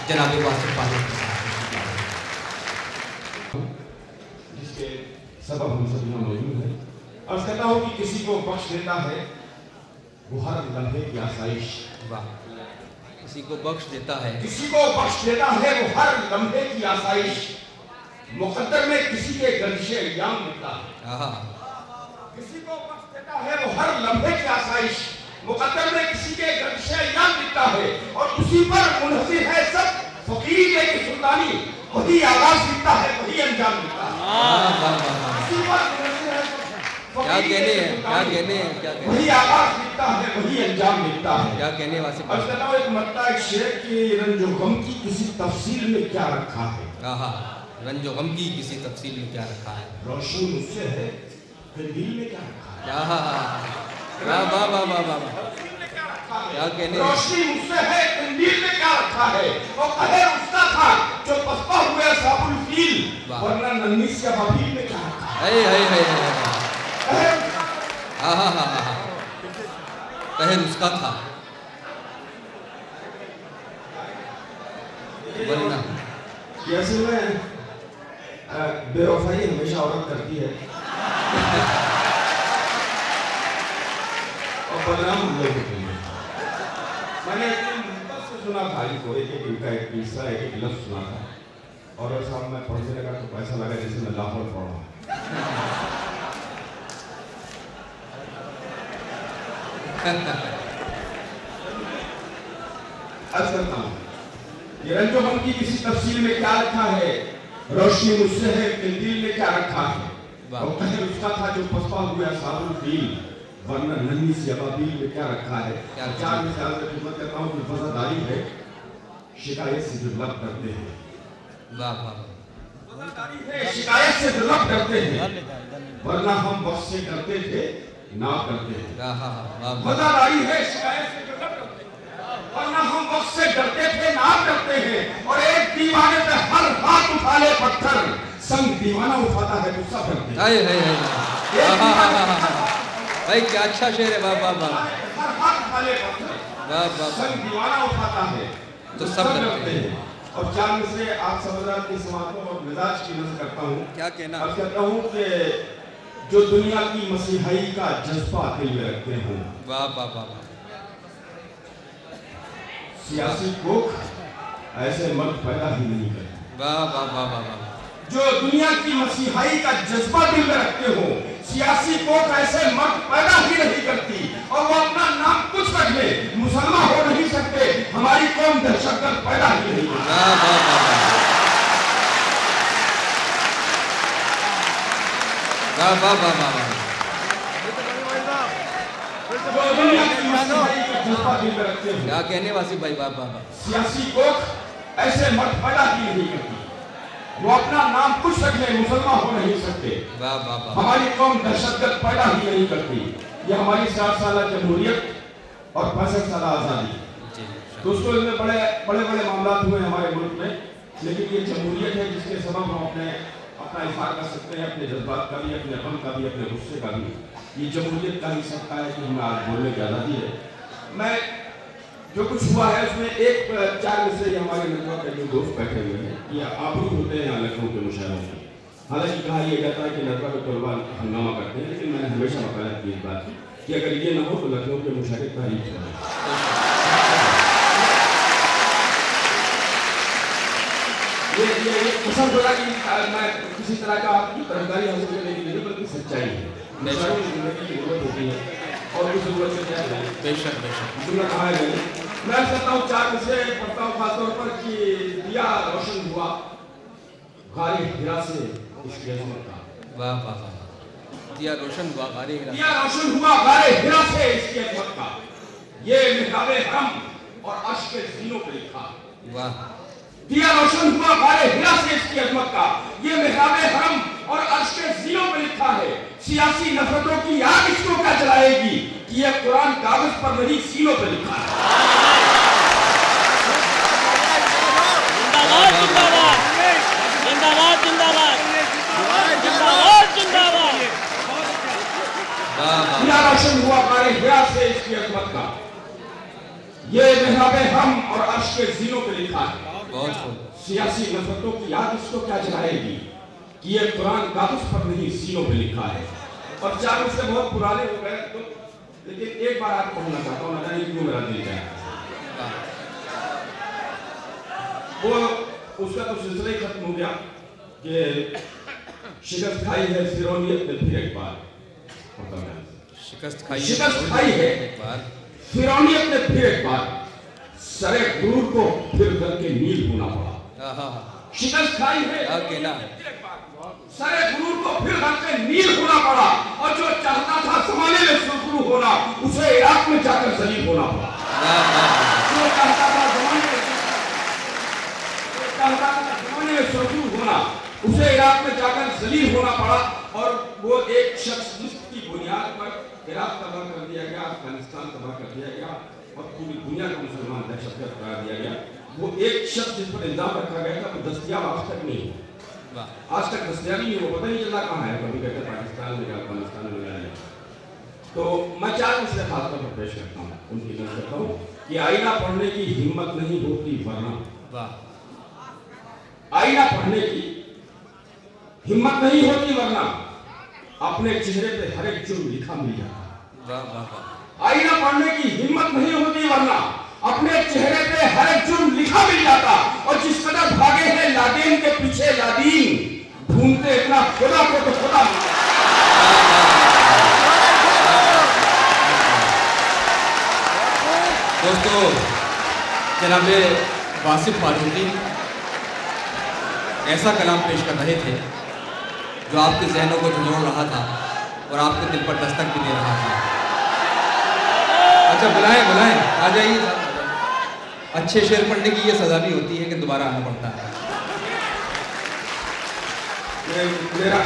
जनाब वासिफ पानी जिसके सबब हम सब यहाँ मौजूद हैं। अर्ज कहता हूँ कि किसी को बख्श देता है वो हर लम्हे की आसाइश। वाह, किसी को बख्श देता है, किसी को बख्श देता है वो हर लम्हे की आसाइश। मुकद्दर में किसी के गर्दिशे अय्याम मिलता है। किसी को बख्श देता है वो हर लम्हे की आसाइश। मुकद्दर में किसी के गर्दिशे अय्याम मिलता है और उसी पर मुनहसिर है सब। फकीर की सुल्तानी वही आगाज मिलता है, वही अंजाम मिलता है। क्या कहने हैं, क्या कहने हैं, क्या कहने, वही आगाज मिलता है, वही अंजाम मिलता है। क्या कहने वासिफ अब बताओ एक मरता एक शेर की रंजो गम की किसी तफसील में क्या रखा है। रंजो गम की किसी तफसील में क्या रखा है। रोशनी मुझसे है दिल में क्या रखा है। वाह वाह वाह वाह वाह, क्या कहने, रोशनी मुझसे है दिल में क्या रखा है। और कहे उसका था जो पसपा हुए साबुल फील, वरना नन्ही से अबाबील में क्या रखा है। कहर उसका था वरना। जैसे में बेवफाई हमेशा औरत करती है और बदनाम हम लोग होते हैं। मैंने सुना था को एक इनका एक किस्सा एक लफ्ज़ सुना था और साहब मैं पढ़ने लगा तो ऐसा लगा जैसे मैं लाहौर पढ़ रहा हूँ। अर्ज करता हूँ ये रंजो गम की किसी तफसील में क्या रखा है। रोशनी मुझसे है दिल में क्या रखा है। और कहर उसका था जो पसपा हुआ साबुल फील, वरना नन्ही सी अबाबील में क्या रखा है। चार मिसाल की खिदमत करता हूँ कि वफादारी है शिकायत से जो लब करते हैं। वफादारी है शिकायत से जो लब करते हैं, वरना हम वक्त से करते थे ना करते हैं। वफादारी है शिकायत से जो लब करते हैं, वरना हम वक्त से डरते थे ना करते हैं। और एक दीवाने पे हर हाथ उठा ले पत्थर, संग दीवाना उठाता है तो सब डरते हैं। भाई क्या अच्छा शेर है। वाह वाह वाह, संग दीवाना उठाता है तो सब डरते हैं। और चार में से आप समझदार की समातों और मिजाज की नज़र करता हूँ। क्या कहना, अब कहता हूँ कि जो दुनिया की मसीहाई का जज्बा दिल में रखते हों। वाह वाह वाह, सियासी कोख ऐसे मर्द पैदा ही नहीं करते। वाह वाह वाह वाह, जो दुनिया की मसीहाई का जज्बा दिल में रखते हो, सियासी कोख ऐसे मर्द पैदा ही नहीं करती। और वो अपना नाम कुछ रख ले, मुसलमान हो नहीं सकते। हमारी कौम दहशतगर्द पैदा ही नहीं करती। वाह वाह वाह वाह, क्या कहने वासिफ भाई। वाह वाह, सियासी कोख ऐसे मर्द पैदा ही नहीं करती। वो अपना नाम कुछ रख ले, मुसलमान हो नहीं सकते। वाह वाह वाह, हमारी कौम दहशतगर्द पैदा ही नहीं करती। ये हमारी 60 साल जमहूरियत और 65 साल आज़ादी। दोस्तों इसमें बड़े मामला हुए हमारे मुल्क में, लेकिन ये जमहूरियत है जिसके सबब हम अपना इज़हार कर सकते हैं, अपने जज्बात का भी, अपने गम का भी, अपने गुस्से का भी। ये जमहूरियत का ही सबका है कि हमें आज बोलने की आज़ादी है। मैं जो कुछ हुआ है उसमें एक चार में से हमारे नजवा के जो दोस्त बैठे हुए हैं, ये आबरू होते हैं यहाँ लखनऊ के मुशायरों में। हालांकि कहा यह जाता है कि नजवा के तलबा हंगामा करते हैं, लेकिन मैंने हमेशा वकालत की इस बात की कि अगर ये ना हो तो लखनऊ के मुशायरे तारीफ हो। ये पसंद हो रहा कि मैं किसी तरह का आपकी तरफदारी हासिल करने की नहीं, बल्कि सच्चाई है। मुशायरों में जिंदगी की जरूरत होती है और उस जरूरत से क्या है बेशक जुमला कहा है। मैं कहता हूँ चार में से पढ़ता हूँ खासतौर पर कि दिया रोशन हुआ गारी हिरा से इसकी अजमत का। वाह वाह वाह, दिया रोशन हुआ गारे हिरा से इसकी अजमत का। ये मिहराबे हरम और अर्श के ज़ीनों पे लिखा। वाह, दिया रोशन हुआ गारे हिरा से इसकी अजमत का। ये मिहराबे हरम और अर्श के ज़ीनों पे लिखा है। सियासी नफरतों की आग इसको क्या जलाएगी कि ये कुरान कागज पर नहीं सीनों पे लिखा है। जिंदाबाद जिंदाबाद जिंदाबाद जिंदाबाद। दिया रोशन हुआ गारे हिरा से इसकी अजमत का। ये मिहराबे हम और अर्श के ज़ीनों पे लिखा है। बहुत खूब। सियासी नफरतों की याद इसको क्या जलाएगी कि ये कुरान कागज पर नहीं सीनों पे लिखा है। और चार उससे बहुत पुराने हो गए तो, लेकिन एक बार आपको कहना चाहता हूँ, ना जाने क्यों मेरा दिल जाए। वो उसका तो सिलसिला ही खत्म हो गया कि शिकस्त खाई है फिरौनियत ने फिर एक बार। शिकस्त खाई है एक बार फिरौनियत ने फिर एक बार, सरे गुरूर को फिर करके नील होना पड़ा। शिकस्त खाई है सरे गुरूर को फिर करके नील होना पड़ा, और जो चाहता था जमाने में सुरखरू होना उसे इराक में जाकर जलील होना पड़ा। जो चाहता था जमाने में सुरखरू होना उसे इराक में जाकर जलील होना पड़ा। और वो एक शख्स जिसकी बुनियाद पर इराक तबाह कर दिया गया, अफगानिस्तान तबाह कर दिया गया और पूरी दुनिया को मुसलमान दहशतगर्द करार दिया गया, वो एक शख्स जिस पर इल्जाम रखा गया था वो दस्तयाब आज तक नहीं हुआ। आज तक दस्तयाब ही नहीं हुआ, पता नहीं चला कहाँ है। कभी कहते पाकिस्तान में, अफगानिस्तान में गया। तो मैं चार इसलिए खासतौर पर पेश करता हूँ, उनकी नजर करता हूँ कि आईना पढ़ने की हिम्मत नहीं होती वरना, आईना पढ़ने की हिम्मत नहीं होती वरना अपने चेहरे पे हर एक जुर्म लिखा मिल जाता। आईना पढ़ने की हिम्मत नहीं होती वरना अपने चेहरे पे हर एक जुर्म लिखा मिल जाता। और जिस कदर भागे हैं लादेन के पीछे लादीन, ढूंढते इतना खुदा को तो खुदा। दोस्तों, जनाबे वासिफ फारूकी ऐसा कलाम पेश कर रहे थे जो आपके जहनों को झंझोड़ रहा था और आपके दिल पर दस्तक भी दे रहा था। अच्छा, बुलाएं, आ जाइए। अच्छे शेर पढ़ने की ये सजा भी होती है कि दोबारा आना पड़ता है। मेरा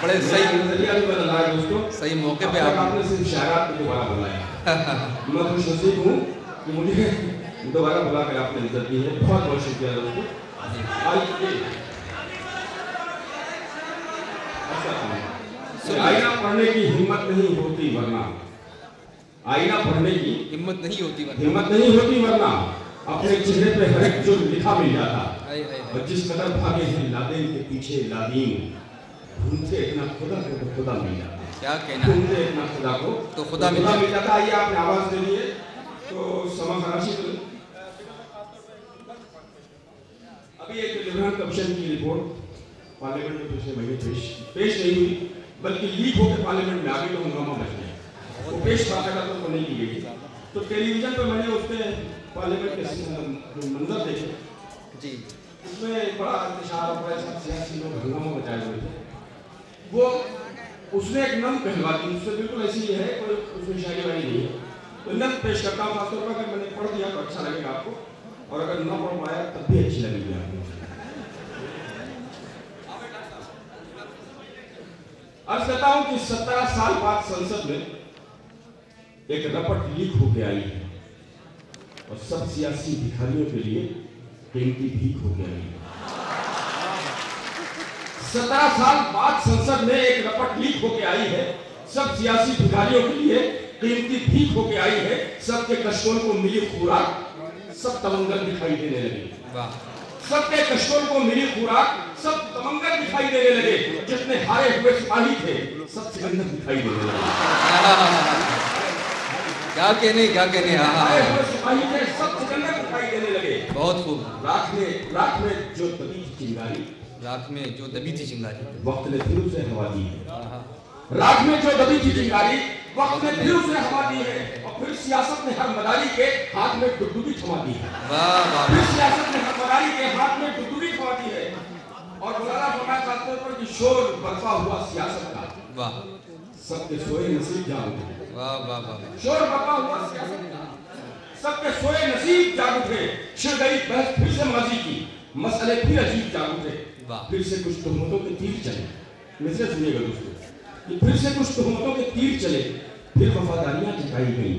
बड़े सही नजरिया भी बदला है दोस्तों, सही मौके पे आपने सिर्फ शायरात में दोबारा बुलाया। मैं खुश नसीब हूँ कि मुझे दोबारा बुला कर आपने इज्जत दी है। बहुत बहुत शुक्रिया दोस्तों। आईना पढ़ने की हिम्मत नहीं होती वरना, आईना पढ़ने की हिम्मत नहीं होती वरना अपने चेहरे पे हर एक जुर्म लिखा मिल जाता। और जिस कदर भागे हैं लादेन के पीछे लादीन, ढूंढते इतना खुदा को तो खुदा मिल जाता। क्या कहना, ढूंढते इतना खुदा को तो खुदा मिल जाता। आइए आपने आवाज दे दी है तो समा खराशी। अभी एक लिबरल कमीशन की रिपोर्ट पार्लियामेंट में पिछले महीने पेश नहीं हुई, बल्कि लीक होकर पार्लियामेंट में आ गई तो हंगामा मच गया। वो पेश बाकायदा तो नहीं की गई। तो टेलीविजन पर मैंने उसके पार्लियामेंट के मंजर देखे जी, उसमें बड़ा इंतशार और बड़ा सियासी लोग हंगामा मचाए हुए थे। वो उसने एक नम कहलवा दी, उससे बिल्कुल ऐसी ही है, कोई उसमें शायरी वाली नहीं है। तो नम पेश करता हूँ, खासतौर पर अगर मैंने पढ़ दिया तो अच्छा लगेगा आपको, और अगर न पढ़ पाया तब भी अच्छी लगेगी आपको। अर्ज करता हूं कि 17 साल बाद संसद में एक रपट लीक होकर आई है और सब सियासी भिखारियों के लिए कीमती भीख होकर आई है। 17 साल बाद संसद में एक रपट लीक होकर आई है, सब सियासी भिखारियों के लिए कीमती भीख होकर आई है। सबके कष्टों को मिली खुराक, सब तमंगल दिखाई देने लगे। सबके कष्टों को मिली खुराक, सब तमंगल दिखाई देने लगे। जितने हारे हुए सिपाही थे सब सिकंदर दिखाई देने लगे। क्या कहने हारे हुए सिपाही थे सब सिकंदर दिखाई देने लगे। बहुत खूब। राख में जो दबी थी चिंगारी, वक्त ने फिर उसे हवा दी है। राख में जो दबी थी चिंगारी, वक्त ने फिर उसे हवा दी है। और फिर सियासत ने हर मदारी के हाथ में डुगडुगी थमा दी है। फिर सियासत ने हर मदारी के हाथ में डुगडुगी थमा दी है। और मौलाना फरमाया खासतौर पर कि शोर बरपा हुआ सियासत का, सबके सोए नसीब जाग उठे। शोर बरपा हुआ सियासत का, सबके सोए नसीब जाग उठे। छिड़ गई बहस फिर से माजी की, मसले फिर अजीब जाग उठे। फिर से कुछ तोहमतों के तीर चले। मिसरे सुनिएगा दोस्तों, फिर से कुछ तोहमतों के तीर चले। फिर वफादारियां जताई गई,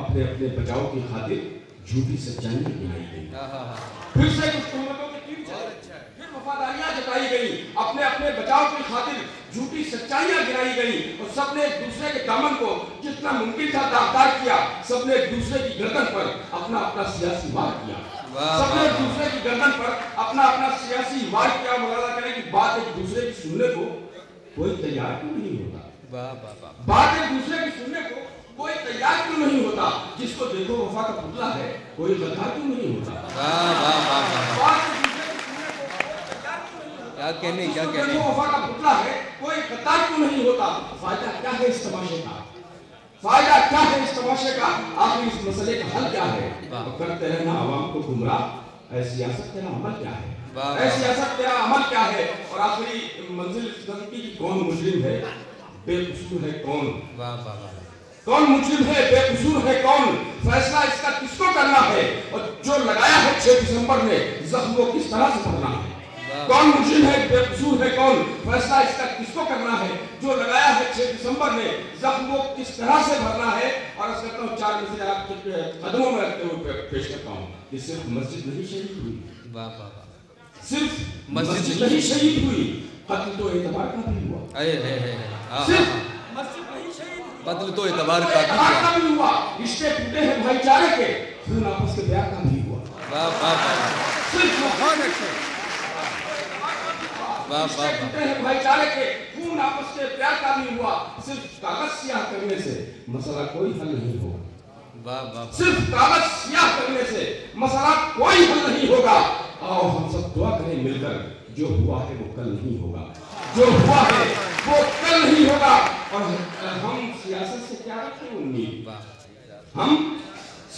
अपने अपने बचाव की खातिर झूठी सच्चाइयां गिनाई गई। फिर से कुछ तोहमतों के तीर चले, फिर वफादारियां जताई गई, अपने अपने बचाव की खातिर झूठी सच्चाइयां गिनाई गई। और सबने एक दूसरे के दामन को जितना मुमकिन था दागदार किया। सबने एक दूसरे की गर्दन पर अपना अपना सियासी वार किया। सबने एक दूसरे की गर्दन पर अपना अपना सियासी वार क्या मुलाजा करें कि बात एक दूसरे की सुनने को कोई तैयार क्यों नहीं होता। बात एक दूसरे की सुनने को कोई तैयार क्यों नहीं होता। जिसको देखो वफा का पुतला है, कोई गद्दार क्यों नहीं होता। क्या कहने देखो वफा का पुतला है, कोई गद्दार क्यों नहीं होता। फायदा क्या है इस तमाशे का, फायदा क्या है इस तमाशे का। आखिर इस मसले का हल क्या है। करते रहना आवाम को गुमराह, ऐसी सियासत तेरा अमल क्या है, ऐसी सियासत तेरा अमल क्या है। और आखिरी मंजिल की कौन मुजरिम है, बेकसूर है कौन। कौन मुजरिम है, बेकसूर है कौन। फैसला इसका किसको करना है। और जो लगाया है 6 दिसंबर ने जख्म को किस तरह से भरना है। कौन मुजरिम है, बेकसूर है कौन। फैसला इसका किसको करना है। जो लगाया है 6 दिसंबर ने जख्म को किस तरह से भरना है। और इस करता हूँ 4 मिनट आपके कदमों में रखते हुए पेश करता हूँ कि सिर्फ मस्जिद नहीं शहीद हुई, सिर्फ मस्जिद नहीं शहीद हुई, कत्ल तो एतबार का भी हुआ। सिर्फ मस्जिद नहीं शहीद, कत्ल तो एतबार का भी हुआ। रिश्ते टूटे हैं भाईचारे के, खून आपस के प्यार का भी हुआ। भाईचारे के, खून आपस के प्यार का भी हुआ। सिर्फ कागज सियाह करने से मसला कोई हल नहीं होगा। सिर्फ कागज सियाह करने से मसला कोई हल नहीं होगा। आओ हम सब दुआ करें मिलकर, जो हुआ है वो कल नहीं होगा, जो हुआ है वो कल नहीं होगा। और हम सियासत से क्या रखें उम्मीद, हम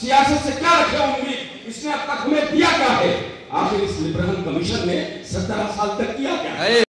सियासत से क्या रखें उम्मीद। इसने अब तक हमें दिया क्या है। आखिर इस लिबरल कमीशन ने 17 साल तक किया क्या है।